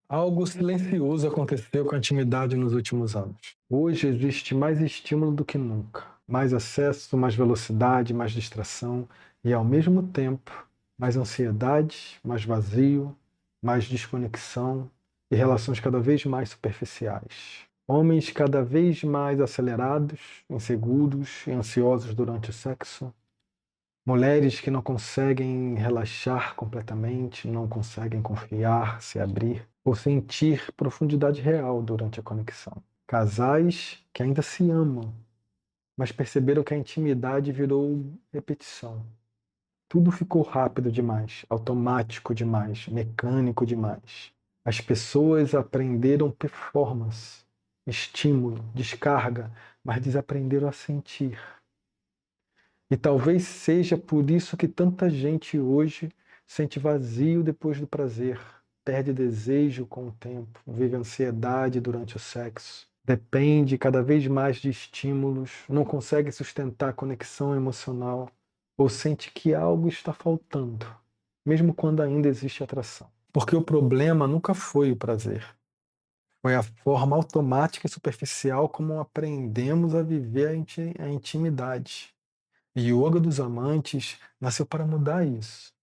Algo silencioso aconteceu com a intimidade nos últimos anos. Hoje existe mais estímulo do que nunca, mais acesso, mais velocidade, mais distração e, ao mesmo tempo, mais ansiedade, mais vazio, mais desconexão e relações cada vez mais superficiais. Homens cada vez mais acelerados, inseguros e ansiosos durante o sexo. Mulheres que não conseguem relaxar completamente, não conseguem confiar, se abrir ou sentir profundidade real durante a conexão. Casais que ainda se amam, mas perceberam que a intimidade virou repetição. Tudo ficou rápido demais, automático demais, mecânico demais. As pessoas aprenderam performance, estímulo, descarga, mas desaprenderam a sentir. E talvez seja por isso que tanta gente hoje sente vazio depois do prazer, perde desejo com o tempo, vive ansiedade durante o sexo, depende cada vez mais de estímulos, não consegue sustentar a conexão emocional ou sente que algo está faltando, mesmo quando ainda existe atração. Porque o problema nunca foi o prazer, foi a forma automática e superficial como aprendemos a viver a intimidade. E o Yoga dos Amantes nasceu para mudar isso.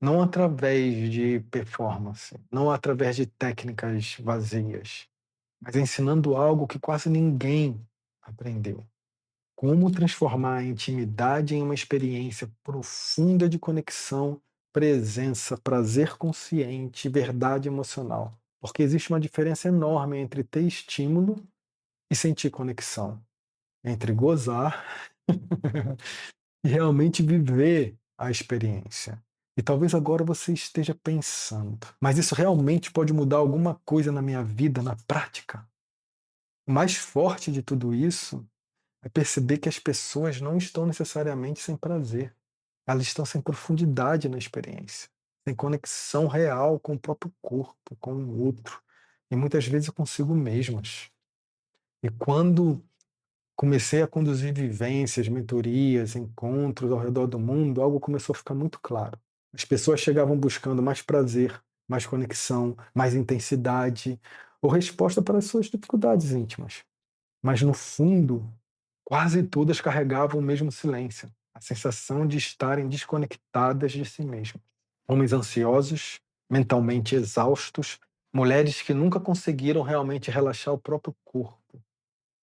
Não através de performance, não através de técnicas vazias, mas ensinando algo que quase ninguém aprendeu. Como transformar a intimidade em uma experiência profunda de conexão, presença, prazer consciente, verdade emocional. Porque existe uma diferença enorme entre ter estímulo e sentir conexão, entre gozar e realmente viver a experiência. E talvez agora você esteja pensando, mas isso realmente pode mudar alguma coisa na minha vida, na prática? O mais forte de tudo isso é perceber que as pessoas não estão necessariamente sem prazer. Elas estão sem profundidade na experiência, sem conexão real com o próprio corpo, com o outro, e muitas vezes consigo mesmas. E quando comecei a conduzir vivências, mentorias, encontros ao redor do mundo, algo começou a ficar muito claro. As pessoas chegavam buscando mais prazer, mais conexão, mais intensidade, ou resposta para as suas dificuldades íntimas. Mas, no fundo, quase todas carregavam o mesmo silêncio, a sensação de estarem desconectadas de si mesmas. Homens ansiosos, mentalmente exaustos, mulheres que nunca conseguiram realmente relaxar o próprio corpo.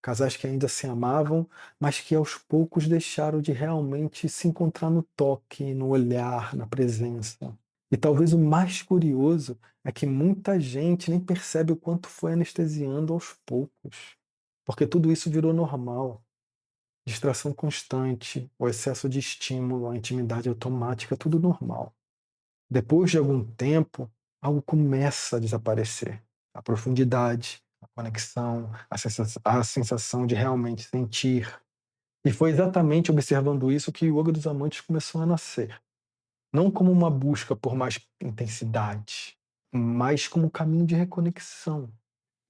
Casais que ainda se amavam, mas que aos poucos deixaram de realmente se encontrar no toque, no olhar, na presença. E talvez o mais curioso é que muita gente nem percebe o quanto foi anestesiando aos poucos. Porque tudo isso virou normal. Distração constante, o excesso de estímulo, a intimidade automática, tudo normal. Depois de algum tempo, algo começa a desaparecer. A profundidade, a conexão, a sensação de realmente sentir. E foi exatamente observando isso que o Yoga dos Amantes começou a nascer. Não como uma busca por mais intensidade, mas como um caminho de reconexão.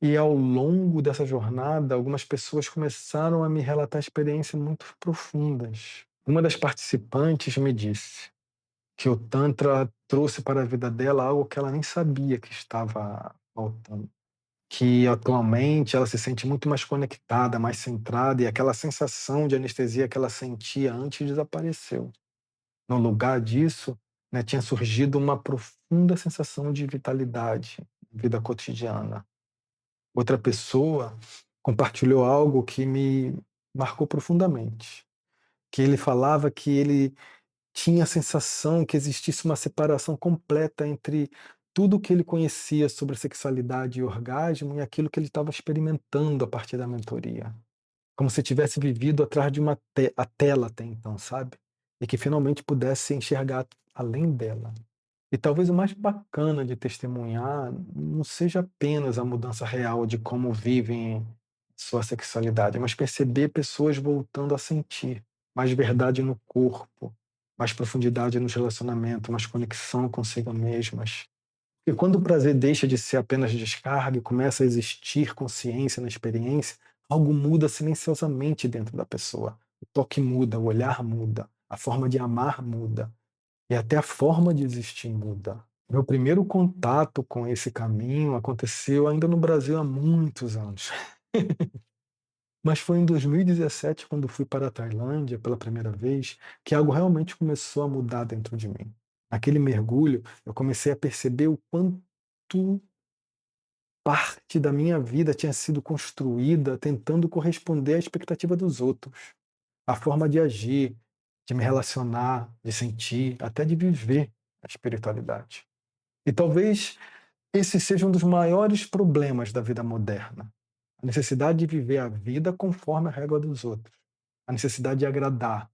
E ao longo dessa jornada, algumas pessoas começaram a me relatar experiências muito profundas. Uma das participantes me disse que o Tantra trouxe para a vida dela algo que ela nem sabia que estava faltando. Que atualmente ela se sente muito mais conectada, mais centrada, e aquela sensação de anestesia que ela sentia antes desapareceu. No lugar disso, né, tinha surgido uma profunda sensação de vitalidade na vida cotidiana. Outra pessoa compartilhou algo que me marcou profundamente, que ele falava que ele tinha a sensação que existisse uma separação completa entre tudo o que ele conhecia sobre sexualidade e orgasmo e aquilo que ele estava experimentando a partir da mentoria. Como se tivesse vivido atrás de uma a tela até então, sabe? E que finalmente pudesse enxergar além dela. E talvez o mais bacana de testemunhar não seja apenas a mudança real de como vivem sua sexualidade, mas perceber pessoas voltando a sentir mais verdade no corpo, mais profundidade nos relacionamentos, mais conexão consigo mesmas. E quando o prazer deixa de ser apenas descarga e começa a existir consciência na experiência, algo muda silenciosamente dentro da pessoa. O toque muda, o olhar muda, a forma de amar muda. E até a forma de existir muda. Meu primeiro contato com esse caminho aconteceu ainda no Brasil há muitos anos. Mas foi em 2017, quando fui para a Tailândia pela primeira vez, que algo realmente começou a mudar dentro de mim. Naquele mergulho, eu comecei a perceber o quanto parte da minha vida tinha sido construída tentando corresponder à expectativa dos outros. A forma de agir, de me relacionar, de sentir, até de viver a espiritualidade. E talvez esse seja um dos maiores problemas da vida moderna. A necessidade de viver a vida conforme a régua dos outros. A necessidade de agradar.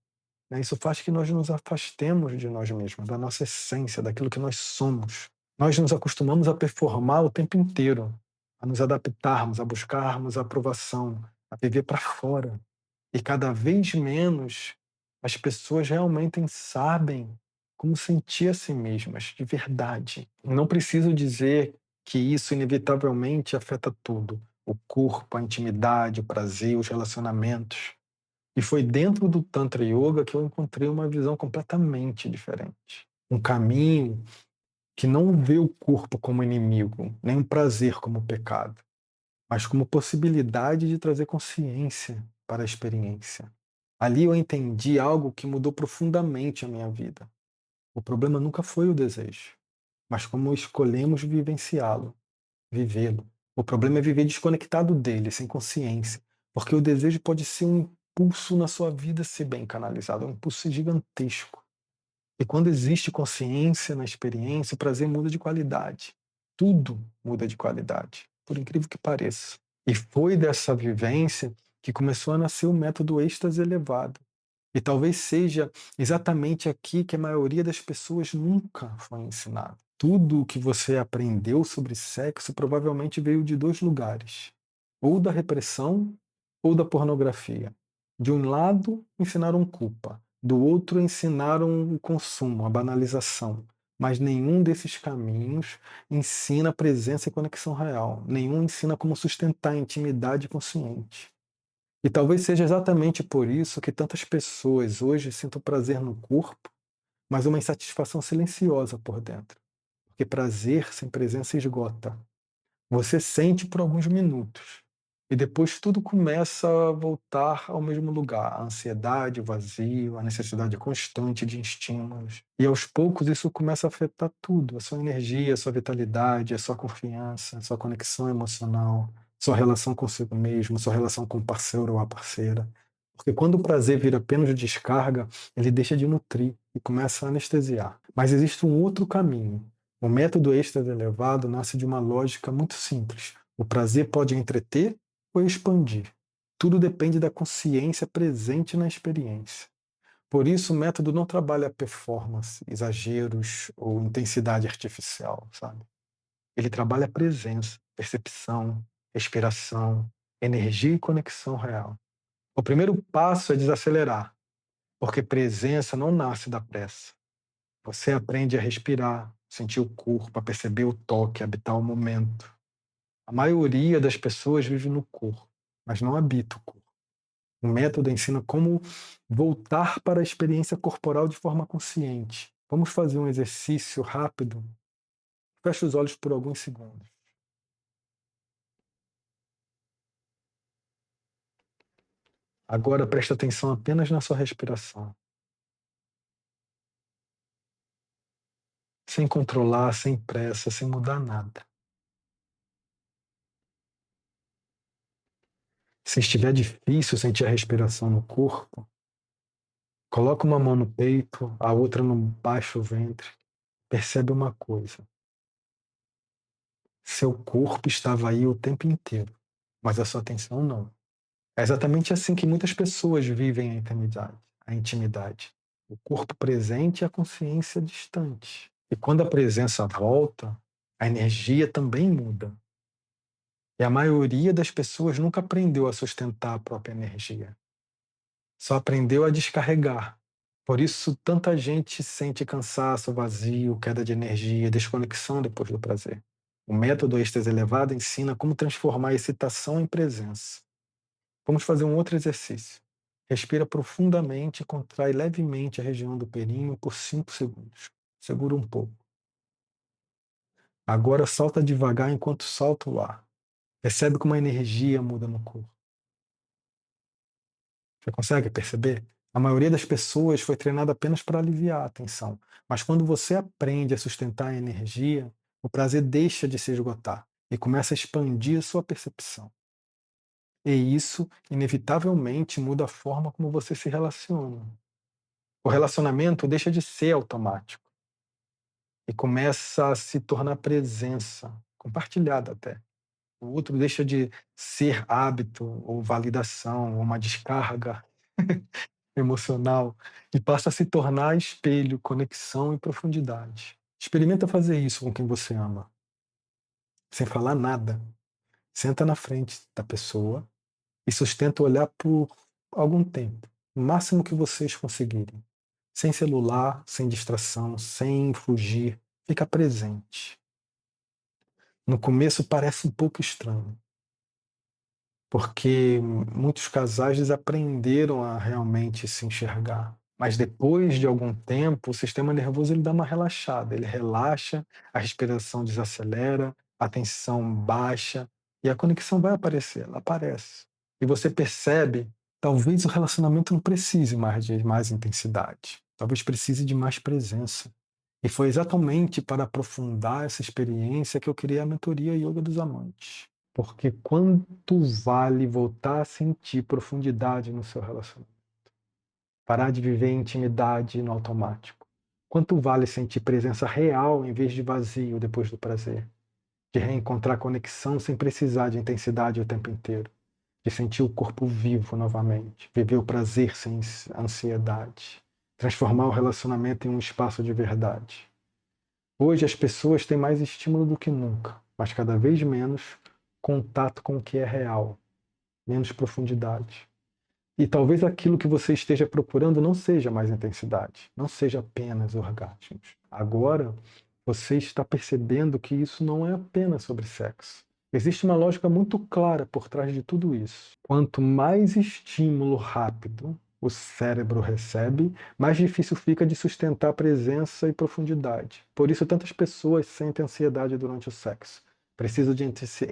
Né? Isso faz que nós nos afastemos de nós mesmos, da nossa essência, daquilo que nós somos. Nós nos acostumamos a performar o tempo inteiro, a nos adaptarmos, a buscarmos a aprovação, a viver para fora. E cada vez menos as pessoas realmente sabem como sentir a si mesmas, de verdade. Não preciso dizer que isso inevitavelmente afeta tudo: o corpo, a intimidade, o prazer, os relacionamentos. E foi dentro do Tantra Yoga que eu encontrei uma visão completamente diferente. Um caminho que não vê o corpo como inimigo, nem o prazer como pecado, mas como possibilidade de trazer consciência para a experiência. Ali eu entendi algo que mudou profundamente a minha vida. O problema nunca foi o desejo, mas como escolhemos vivenciá-lo, vivê-lo. O problema é viver desconectado dele, sem consciência, porque o desejo pode ser um impulso na sua vida se bem canalizado, um impulso gigantesco. E quando existe consciência na experiência, o prazer muda de qualidade. Tudo muda de qualidade, por incrível que pareça. E foi dessa vivência que começou a nascer o método êxtase elevado. E talvez seja exatamente aqui que a maioria das pessoas nunca foi ensinada. Tudo o que você aprendeu sobre sexo provavelmente veio de dois lugares: ou da repressão ou da pornografia. De um lado, ensinaram culpa, do outro, ensinaram o consumo, a banalização. Mas nenhum desses caminhos ensina presença e conexão real. Nenhum ensina como sustentar a intimidade consciente. E talvez seja exatamente por isso que tantas pessoas hoje sintam prazer no corpo, mas uma insatisfação silenciosa por dentro. Porque prazer sem presença esgota. Você sente por alguns minutos. E depois tudo começa a voltar ao mesmo lugar. A ansiedade, o vazio, a necessidade constante de estímulos. E aos poucos isso começa a afetar tudo. A sua energia, a sua vitalidade, a sua confiança, a sua conexão emocional, sua relação consigo mesmo, sua relação com o parceiro ou a parceira. Porque quando o prazer vira apenas descarga, ele deixa de nutrir e começa a anestesiar. Mas existe um outro caminho. O método êxtase elevado nasce de uma lógica muito simples. O prazer pode entreter ou expandir. Tudo depende da consciência presente na experiência. Por isso, o método não trabalha performance, exageros ou intensidade artificial, sabe? Ele trabalha presença, percepção, respiração, energia e conexão real. O primeiro passo é desacelerar, porque presença não nasce da pressa. Você aprende a respirar, sentir o corpo, a perceber o toque, a habitar o momento. A maioria das pessoas vive no corpo, mas não habita o corpo. O método ensina como voltar para a experiência corporal de forma consciente. Vamos fazer um exercício rápido. Feche os olhos por alguns segundos. Agora preste atenção apenas na sua respiração. Sem controlar, sem pressa, sem mudar nada. Se estiver difícil sentir a respiração no corpo, coloca uma mão no peito, a outra no baixo ventre. Percebe uma coisa. Seu corpo estava aí o tempo inteiro, mas a sua atenção não. É exatamente assim que muitas pessoas vivem a intimidade. A intimidade. O corpo presente e a consciência distante. E quando a presença volta, a energia também muda. E a maioria das pessoas nunca aprendeu a sustentar a própria energia. Só aprendeu a descarregar. Por isso, tanta gente sente cansaço, vazio, queda de energia, desconexão depois do prazer. O método êxtase elevado ensina como transformar a excitação em presença. Vamos fazer um outro exercício. Respira profundamente e contrai levemente a região do períneo por 5 segundos. Segura um pouco. Agora solta devagar enquanto solta o ar. Percebe como a energia muda no corpo. Você consegue perceber? A maioria das pessoas foi treinada apenas para aliviar a tensão. Mas quando você aprende a sustentar a energia, o prazer deixa de se esgotar e começa a expandir a sua percepção. E isso, inevitavelmente, muda a forma como você se relaciona. O relacionamento deixa de ser automático e começa a se tornar presença, compartilhada até. O outro deixa de ser hábito ou validação, ou uma descarga emocional e passa a se tornar espelho, conexão e profundidade. Experimenta fazer isso com quem você ama, sem falar nada. Senta na frente da pessoa e sustenta o olhar por algum tempo, o máximo que vocês conseguirem. Sem celular, sem distração, sem fugir. Fica presente. No começo parece um pouco estranho, porque muitos casais desaprenderam a realmente se enxergar. Mas depois de algum tempo, o sistema nervoso ele dá uma relaxada, ele relaxa, a respiração desacelera, a tensão baixa e a conexão vai aparecer, ela aparece. E você percebe, talvez o relacionamento não precise mais de mais intensidade, talvez precise de mais presença. E foi exatamente para aprofundar essa experiência que eu criei a mentoria Yoga dos Amantes. Porque quanto vale voltar a sentir profundidade no seu relacionamento? Parar de viver intimidade no automático. Quanto vale sentir presença real em vez de vazio depois do prazer? De reencontrar conexão sem precisar de intensidade o tempo inteiro. De sentir o corpo vivo novamente. Viver o prazer sem ansiedade. Transformar o relacionamento em um espaço de verdade. Hoje as pessoas têm mais estímulo do que nunca, mas cada vez menos contato com o que é real, menos profundidade. E talvez aquilo que você esteja procurando não seja mais intensidade, não seja apenas orgasmos. Agora, você está percebendo que isso não é apenas sobre sexo. Existe uma lógica muito clara por trás de tudo isso. Quanto mais estímulo rápido o cérebro recebe, mais difícil fica de sustentar presença e profundidade. Por isso, tantas pessoas sentem ansiedade durante o sexo. Precisam de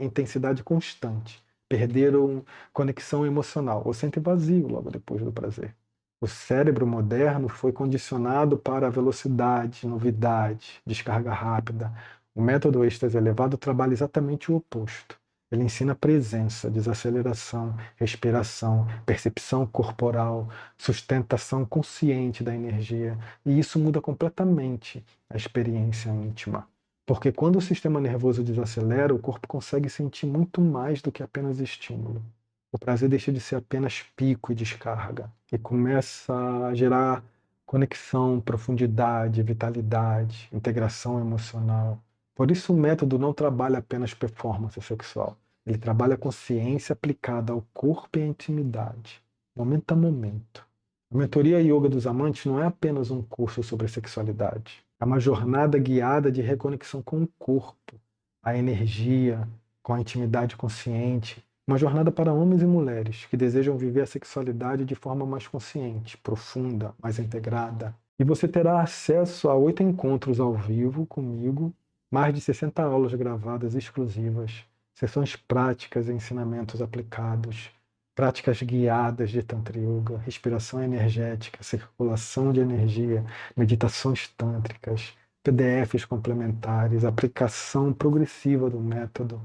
intensidade constante. Perderam conexão emocional ou sentem vazio logo depois do prazer. O cérebro moderno foi condicionado para a velocidade, novidade, descarga rápida. O método êxtase elevado trabalha exatamente o oposto. Ele ensina presença, desaceleração, respiração, percepção corporal, sustentação consciente da energia. E isso muda completamente a experiência íntima. Porque quando o sistema nervoso desacelera, o corpo consegue sentir muito mais do que apenas estímulo. O prazer deixa de ser apenas pico e descarga e começa a gerar conexão, profundidade, vitalidade, integração emocional. Por isso o método não trabalha apenas performance sexual. Ele trabalha a consciência aplicada ao corpo e à intimidade, momento a momento. A mentoria Yoga dos Amantes não é apenas um curso sobre sexualidade. É uma jornada guiada de reconexão com o corpo, a energia, com a intimidade consciente. Uma jornada para homens e mulheres que desejam viver a sexualidade de forma mais consciente, profunda, mais integrada. E você terá acesso a 8 encontros ao vivo comigo, mais de 60 aulas gravadas exclusivas, sessões práticas e ensinamentos aplicados, práticas guiadas de Tantra Yoga, respiração energética, circulação de energia, meditações tântricas, PDFs complementares, aplicação progressiva do método,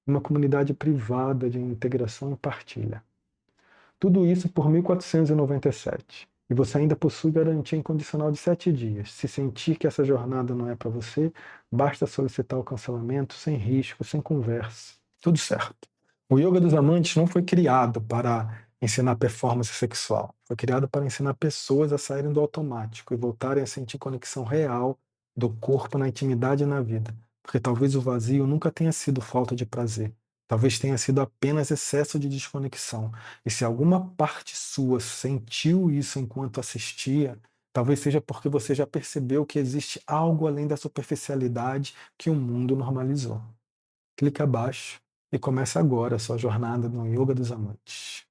uma comunidade privada de integração e partilha. Tudo isso por R$ 1.497. E você ainda possui garantia incondicional de 7 dias. Se sentir que essa jornada não é para você, basta solicitar o cancelamento sem risco, sem conversa. Tudo certo. O Yoga dos Amantes não foi criado para ensinar performance sexual. Foi criado para ensinar pessoas a saírem do automático e voltarem a sentir conexão real do corpo na intimidade e na vida. Porque talvez o vazio nunca tenha sido falta de prazer. Talvez tenha sido apenas excesso de desconexão. E se alguma parte sua sentiu isso enquanto assistia, talvez seja porque você já percebeu que existe algo além da superficialidade que o mundo normalizou. Clique abaixo e comece agora a sua jornada no Yoga dos Amantes.